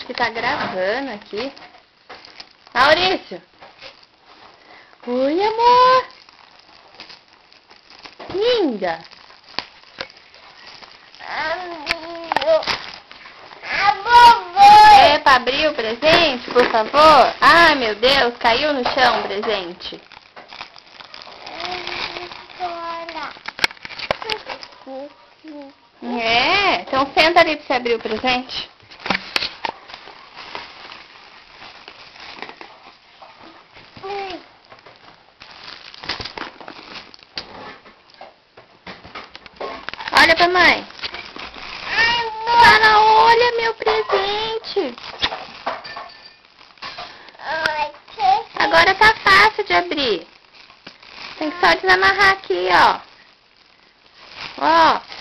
que tá gravando aqui. Maurício! Oi, amor! Linda! É pra abrir o presente, por favor? Ai, meu Deus, caiu no chão o presente. É, então senta ali pra você abrir o presente. Olha pra mãe. Fala, olha meu presente. Agora tá fácil de abrir. Tem que só desamarrar aqui, ó. Ó.